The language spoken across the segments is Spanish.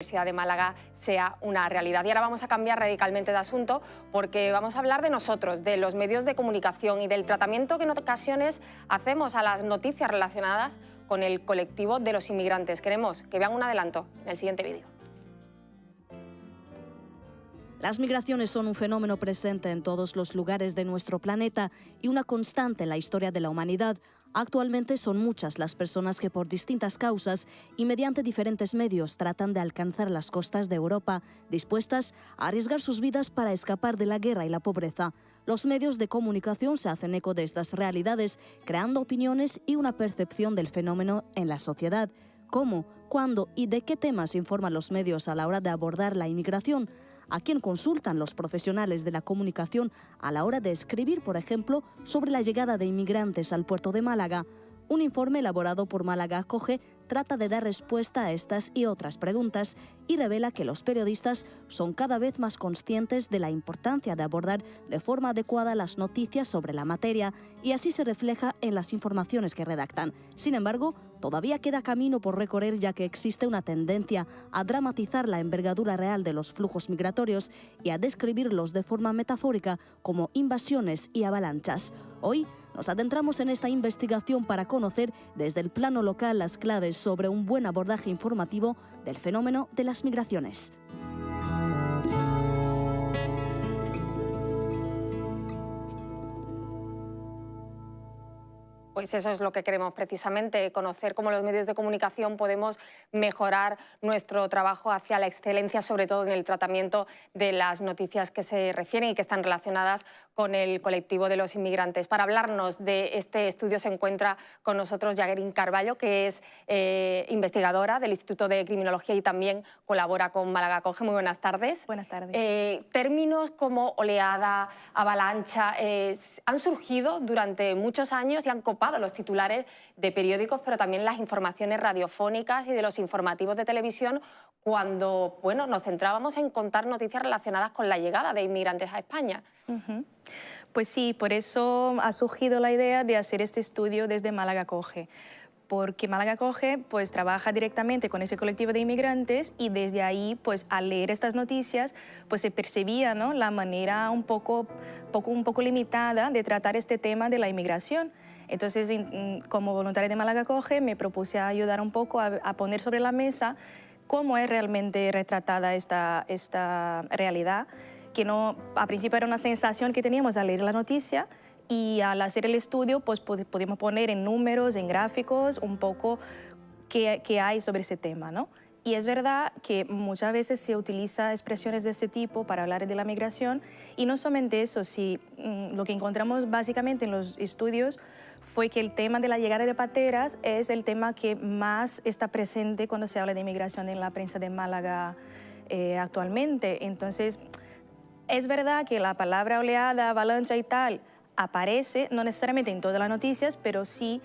Universidad de Málaga sea una realidad. Y ahora vamos a cambiar radicalmente de asunto porque vamos a hablar de nosotros, de los medios de comunicación y del tratamiento que en ocasiones hacemos a las noticias relacionadas con el colectivo de los inmigrantes. Queremos que vean un adelanto en el siguiente vídeo. Las migraciones son un fenómeno presente en todos los lugares de nuestro planeta y una constante en la historia de la humanidad. Actualmente son muchas las personas que por distintas causas y mediante diferentes medios tratan de alcanzar las costas de Europa, dispuestas a arriesgar sus vidas para escapar de la guerra y la pobreza. Los medios de comunicación se hacen eco de estas realidades, creando opiniones y una percepción del fenómeno en la sociedad. ¿Cómo, cuándo y de qué temas informan los medios a la hora de abordar la inmigración? ¿A quién consultan los profesionales de la comunicación a la hora de escribir, por ejemplo, sobre la llegada de inmigrantes al puerto de Málaga? Un informe elaborado por Málaga Acoge trata de dar respuesta a estas y otras preguntas y revela que los periodistas son cada vez más conscientes de la importancia de abordar de forma adecuada las noticias sobre la materia y así se refleja en las informaciones que redactan. Sin embargo, todavía queda camino por recorrer ya que existe una tendencia a dramatizar la envergadura real de los flujos migratorios y a describirlos de forma metafórica como invasiones y avalanchas. Hoy nos adentramos en esta investigación para conocer desde el plano local las claves sobre un buen abordaje informativo del fenómeno de las migraciones. Pues eso es lo que queremos precisamente, conocer cómo los medios de comunicación podemos mejorar nuestro trabajo hacia la excelencia, sobre todo en el tratamiento de las noticias que se refieren y que están relacionadas con el colectivo de los inmigrantes. Para hablarnos de este estudio se encuentra con nosotros Jacqueline Carballo, que es investigadora del Instituto de Criminología y también colabora con Málaga Acoge. Muy buenas tardes. Buenas tardes. Términos como oleada, avalancha, han surgido durante muchos años y han copado los titulares de periódicos, pero también las informaciones radiofónicas y de los informativos de televisión cuando nos centrábamos en contar noticias relacionadas con la llegada de inmigrantes a España. Pues sí, por eso ha surgido la idea de hacer este estudio desde Málaga Acoge, porque Málaga Acoge pues trabaja directamente con ese colectivo de inmigrantes y desde ahí pues al leer estas noticias pues se percibía, ¿no?, la manera un poco limitada de tratar este tema de la inmigración. Entonces, como voluntaria de Málaga Acoge, me propuse ayudar un poco a poner sobre la mesa cómo es realmente retratada esta realidad, que no, a principio era una sensación que teníamos al leer la noticia y al hacer el estudio pues pudimos poner en números, en gráficos, un poco qué hay sobre ese tema, ¿no? Y es verdad que muchas veces se utiliza expresiones de ese tipo para hablar de la migración y no solamente eso, lo que encontramos básicamente en los estudios fue que el tema de la llegada de pateras es el tema que más está presente cuando se habla de inmigración en la prensa de Málaga actualmente. Entonces, es verdad que la palabra oleada, avalancha y tal aparece, no necesariamente en todas las noticias, pero sí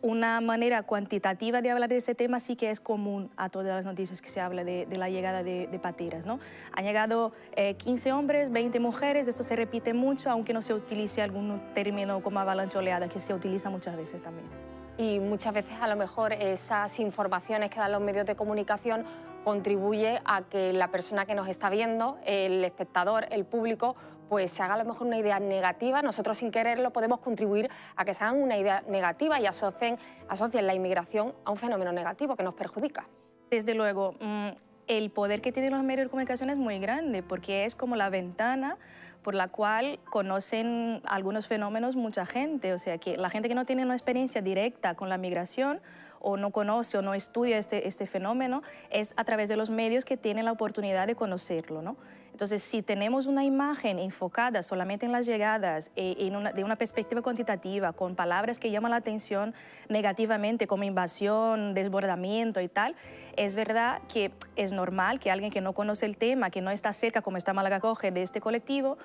una manera cuantitativa de hablar de ese tema sí que es común a todas las noticias que se habla de la llegada de pateras, ¿no? Han llegado 15 hombres, 20 mujeres, eso se repite mucho, aunque no se utilice algún término como avalancha oleada, que se utiliza muchas veces también. Y muchas veces a lo mejor esas informaciones que dan los medios de comunicación contribuye a que la persona que nos está viendo, el espectador, el público, pues se haga a lo mejor una idea negativa. Nosotros sin quererlo podemos contribuir a que se hagan una idea negativa y asocien la inmigración a un fenómeno negativo que nos perjudica. Desde luego, el poder que tienen los medios de comunicación es muy grande porque es como la ventana por la cual conocen algunos fenómenos mucha gente. O sea, que la gente que no tiene una experiencia directa con la migración o no conoce o no estudia este fenómeno, es a través de los medios que tienen la oportunidad de conocerlo, ¿no? Entonces, si tenemos una imagen enfocada solamente en las llegadas, de una perspectiva cuantitativa, con palabras que llaman la atención negativamente, como invasión, desbordamiento y tal, es verdad que es normal que alguien que no conoce el tema, que no está cerca, como está Málaga Acoge, de este colectivo,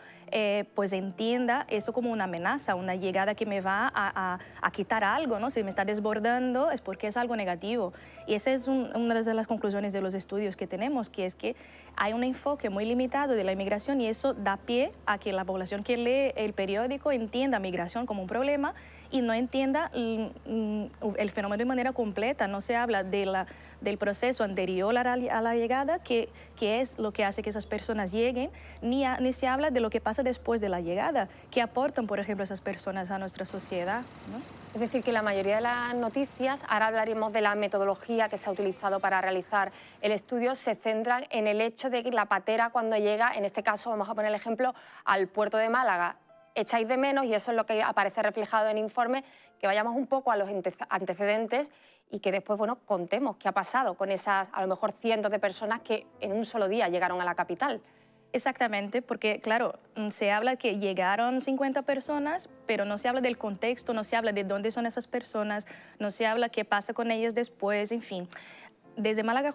pues entienda eso como una amenaza, una llegada que me va a quitar algo, ¿no? Si me está desbordando es porque es algo negativo. Y esa es una de las conclusiones de los estudios que tenemos, que es que hay un enfoque muy limitado generalizado de la inmigración y eso da pie a que la población que lee el periódico entienda migración como un problema y no entienda el fenómeno de manera completa. No se habla del proceso anterior a la llegada, que es lo que hace que esas personas lleguen, ni se habla de lo que pasa después de la llegada, que aportan, por ejemplo, esas personas a nuestra sociedad, ¿no? Es decir, que la mayoría de las noticias, ahora hablaremos de la metodología que se ha utilizado para realizar el estudio, se centran en el hecho de que la patera cuando llega, en este caso vamos a poner el ejemplo, al puerto de Málaga, echáis de menos, y eso es lo que aparece reflejado en el informe, que vayamos un poco a los antecedentes y que después, bueno, contemos qué ha pasado con esas, a lo mejor, cientos de personas que en un solo día llegaron a la capital. Exactamente, porque claro, se habla que llegaron 50 personas, pero no se habla del contexto, no se habla de dónde son esas personas, no se habla qué pasa con ellas después, en fin. Desde Málaga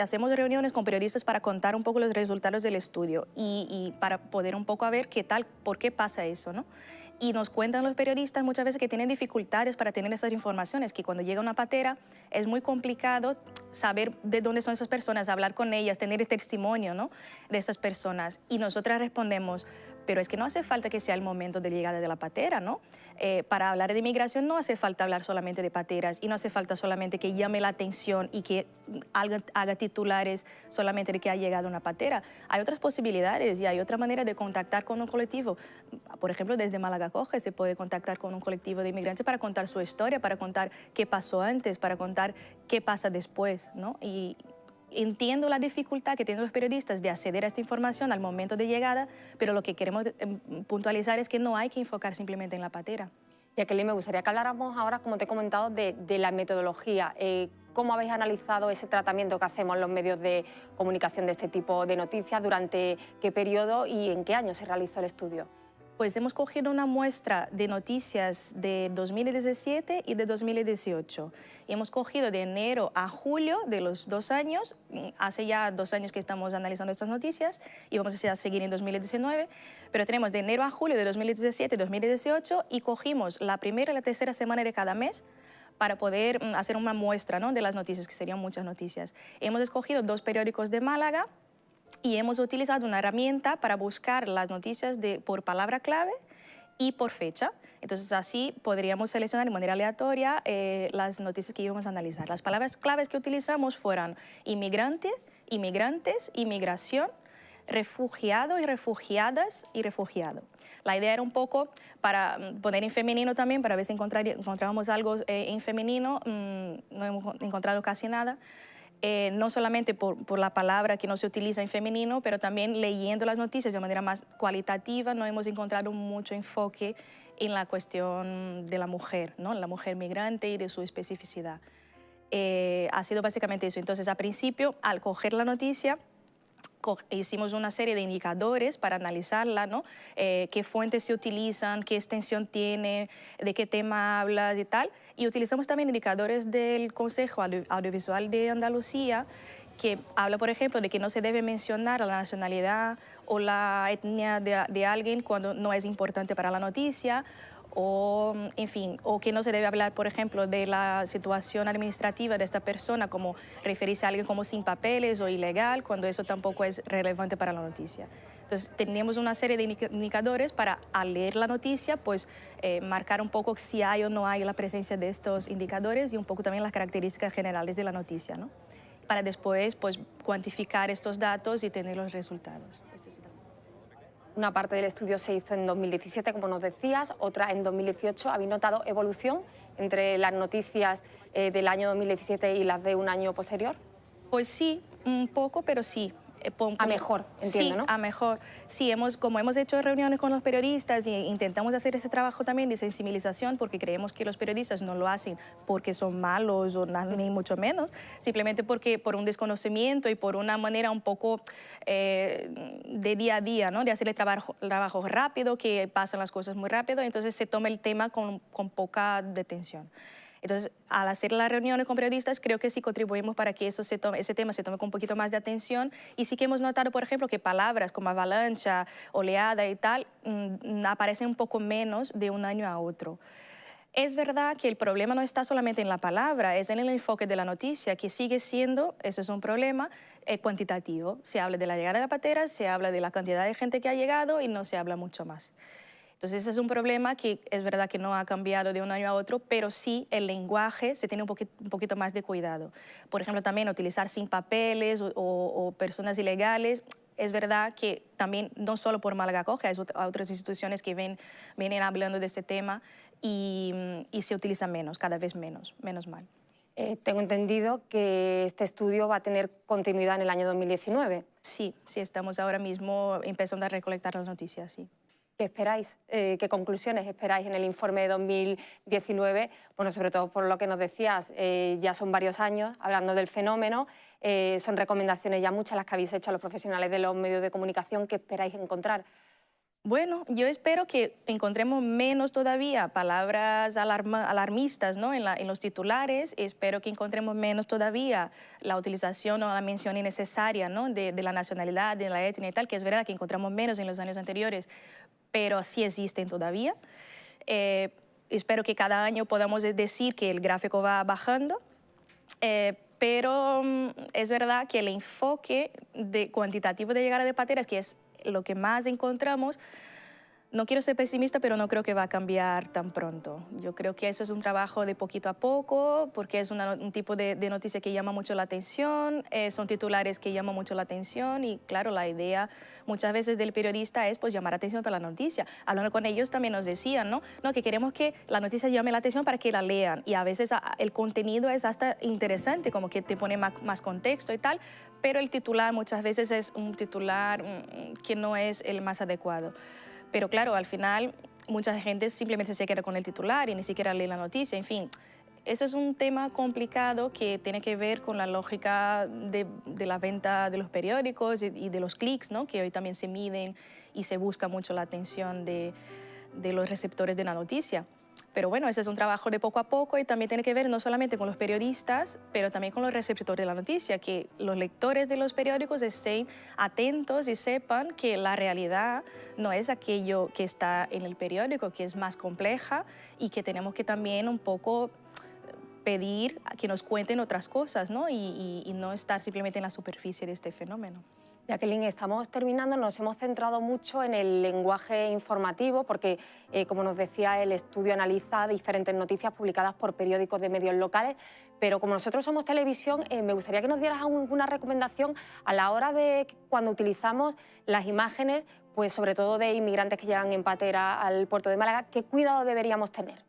hacemos reuniones con periodistas para contar un poco los resultados del estudio y para poder un poco a ver qué tal, por qué pasa eso, ¿no? Y nos cuentan los periodistas muchas veces que tienen dificultades para tener esas informaciones, que cuando llega una patera es muy complicado saber de dónde son esas personas, hablar con ellas, tener el testimonio, ¿no?, de esas personas. Y nosotras respondemos, pero es que no hace falta que sea el momento de llegada de la patera, ¿no? Para hablar de inmigración no hace falta hablar solamente de pateras y no hace falta solamente que llame la atención y que haga titulares solamente de que ha llegado una patera. Hay otras posibilidades y hay otra manera de contactar con un colectivo. Por ejemplo, desde Málaga Coge se puede contactar con un colectivo de inmigrantes para contar su historia, para contar qué pasó antes, para contar qué pasa después, ¿no? Y entiendo la dificultad que tienen los periodistas de acceder a esta información al momento de llegada, pero lo que queremos puntualizar es que no hay que enfocar simplemente en la patera. Jacqueline, me gustaría que habláramos ahora, como te he comentado, de la metodología. ¿Cómo habéis analizado ese tratamiento que hacemos los medios de comunicación de este tipo de noticias? ¿Durante qué periodo y en qué año se realizó el estudio? Pues hemos cogido una muestra de noticias de 2017 y de 2018. Y hemos cogido de enero a julio de los 2 años, hace ya 2 años que estamos analizando estas noticias y vamos a seguir en 2019, pero tenemos de enero a julio de 2017 y 2018 y cogimos la primera y la tercera semana de cada mes para poder hacer una muestra, ¿no?, de las noticias, que serían muchas noticias. Hemos escogido 2 periódicos de Málaga y hemos utilizado una herramienta para buscar las noticias por palabra clave y por fecha. Entonces, así podríamos seleccionar de manera aleatoria las noticias que íbamos a analizar. Las palabras claves que utilizamos fueron inmigrante, inmigrantes, inmigración, refugiado y refugiadas y refugiado. La idea era un poco para poner en femenino también, para ver si encontrábamos algo en femenino. No hemos encontrado casi nada. No solamente por la palabra que no se utiliza en femenino, pero también leyendo las noticias de manera más cualitativa, no hemos encontrado mucho enfoque en la cuestión de la mujer, ¿no?, la mujer migrante y de su especificidad. Ha sido básicamente eso. Entonces, al principio, al coger la noticia, hicimos una serie de indicadores para analizarla, ¿no? Qué fuentes se utilizan, qué extensión tiene, de qué tema habla y tal. Y utilizamos también indicadores del Consejo Audiovisual de Andalucía, que habla, por ejemplo, de que no se debe mencionar la nacionalidad o la etnia de alguien cuando no es importante para la noticia, o, en fin, o que no se debe hablar, por ejemplo, de la situación administrativa de esta persona, como referirse a alguien como sin papeles o ilegal, cuando eso tampoco es relevante para la noticia. Entonces, tenemos una serie de indicadores para, al leer la noticia, pues marcar un poco si hay o no hay la presencia de estos indicadores y un poco también las características generales de la noticia, ¿no?, para después, pues, cuantificar estos datos y tener los resultados. Una parte del estudio se hizo en 2017, como nos decías, otra en 2018. ¿Habéis notado evolución entre las noticias del año 2017 y las de un año posterior? Pues sí, un poco, pero sí. A mejor, entiendo, sí, ¿no? a mejor. Sí, como hemos hecho reuniones con los periodistas y intentamos hacer ese trabajo también de sensibilización, porque creemos que los periodistas no lo hacen porque son malos o ni mucho menos, simplemente porque por un desconocimiento y por una manera un poco de día a día, ¿no?, de hacer el trabajo rápido, que pasan las cosas muy rápido, entonces se toma el tema con poca detención. Entonces, al hacer las reuniones con periodistas, creo que sí contribuimos para que ese tema se tome con un poquito más de atención. Y sí que hemos notado, por ejemplo, que palabras como avalancha, oleada y tal, aparecen un poco menos de un año a otro. Es verdad que el problema no está solamente en la palabra, es en el enfoque de la noticia, que sigue siendo, eso es un problema, cuantitativo. Se habla de la llegada de la patera, se habla de la cantidad de gente que ha llegado y no se habla mucho más. Entonces, ese es un problema que es verdad que no ha cambiado de un año a otro, pero sí el lenguaje se tiene un poquito más de cuidado. Por ejemplo, también utilizar sin papeles o personas ilegales. Es verdad que también, no solo por Málaga Acoge, hay otras instituciones que vienen hablando de este tema y se utiliza menos, cada vez menos mal. Tengo entendido que este estudio va a tener continuidad en el año 2019. Sí, estamos ahora mismo empezando a recolectar las noticias, sí. ¿Qué esperáis? ¿Qué conclusiones esperáis en el informe de 2019? Bueno, sobre todo por lo que nos decías, ya son varios años hablando del fenómeno, son recomendaciones ya muchas las que habéis hecho a los profesionales de los medios de comunicación. ¿Qué esperáis encontrar? Bueno, yo espero que encontremos menos todavía palabras alarmistas, ¿no? en los titulares. Espero que encontremos menos todavía la utilización o la mención innecesaria, ¿no? de la nacionalidad, de la etnia y tal, que es verdad que encontramos menos en los años anteriores, pero sí existen todavía. Espero que cada año podamos decir que el gráfico va bajando, pero es verdad que el enfoque cuantitativo de llegada de pateras, que es lo que más encontramos, no quiero ser pesimista, pero no creo que va a cambiar tan pronto. Yo creo que eso es un trabajo de poquito a poco, porque es un tipo de noticia que llama mucho la atención, son titulares que llaman mucho la atención y claro, la idea muchas veces del periodista es pues llamar atención para la noticia. Hablando con ellos también nos decían, ¿no? Que queremos que la noticia llame la atención para que la lean y a veces el contenido es hasta interesante, como que te pone más contexto y tal, pero el titular muchas veces es un titular que no es el más adecuado. Pero claro, al final mucha gente simplemente se queda con el titular y ni siquiera lee la noticia. En fin, eso es un tema complicado que tiene que ver con la lógica de la venta de los periódicos y de los clics, ¿no? Que hoy también se miden y se busca mucho la atención de los receptores de la noticia. Pero bueno, ese es un trabajo de poco a poco y también tiene que ver no solamente con los periodistas, pero también con los receptores de la noticia, que los lectores de los periódicos estén atentos y sepan que la realidad no es aquello que está en el periódico, que es más compleja y que tenemos que también un poco pedir a que nos cuenten otras cosas, ¿no? Y no estar simplemente en la superficie de este fenómeno. Jacqueline, estamos terminando, nos hemos centrado mucho en el lenguaje informativo porque, como nos decía, el estudio analiza diferentes noticias publicadas por periódicos de medios locales, pero como nosotros somos televisión, me gustaría que nos dieras alguna recomendación a la hora de cuando utilizamos las imágenes, pues sobre todo de inmigrantes que llegan en patera al puerto de Málaga, ¿qué cuidado deberíamos tener?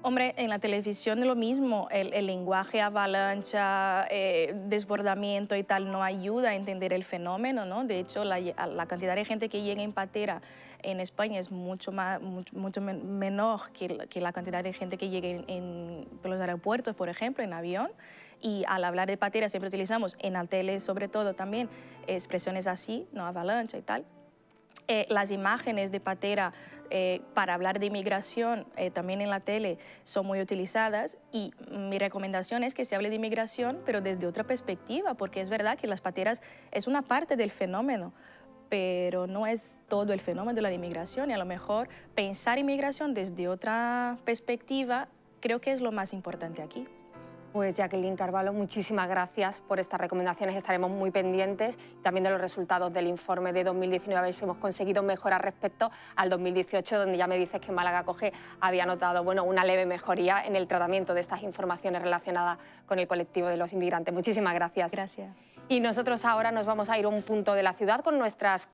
Hombre, en la televisión es lo mismo, el lenguaje avalancha, desbordamiento y tal no ayuda a entender el fenómeno, ¿no? De hecho, la cantidad de gente que llega en patera en España es mucho menor que la cantidad de gente que llega en los aeropuertos, por ejemplo, en avión. Y al hablar de patera siempre utilizamos, en la tele sobre todo también, expresiones así, ¿no? Avalancha y tal. Las imágenes de patera para hablar de inmigración también en la tele son muy utilizadas y mi recomendación es que se hable de inmigración pero desde otra perspectiva, porque es verdad que las pateras es una parte del fenómeno, pero no es todo el fenómeno de la inmigración y a lo mejor pensar inmigración desde otra perspectiva creo que es lo más importante aquí. Pues Jacqueline Carvalho, muchísimas gracias por estas recomendaciones. Estaremos muy pendientes también de los resultados del informe de 2019, a ver si hemos conseguido mejorar respecto al 2018, donde ya me dices que Málaga Acoge había notado una leve mejoría en el tratamiento de estas informaciones relacionadas con el colectivo de los inmigrantes. Muchísimas gracias. Gracias. Y nosotros ahora nos vamos a ir a un punto de la ciudad con nuestras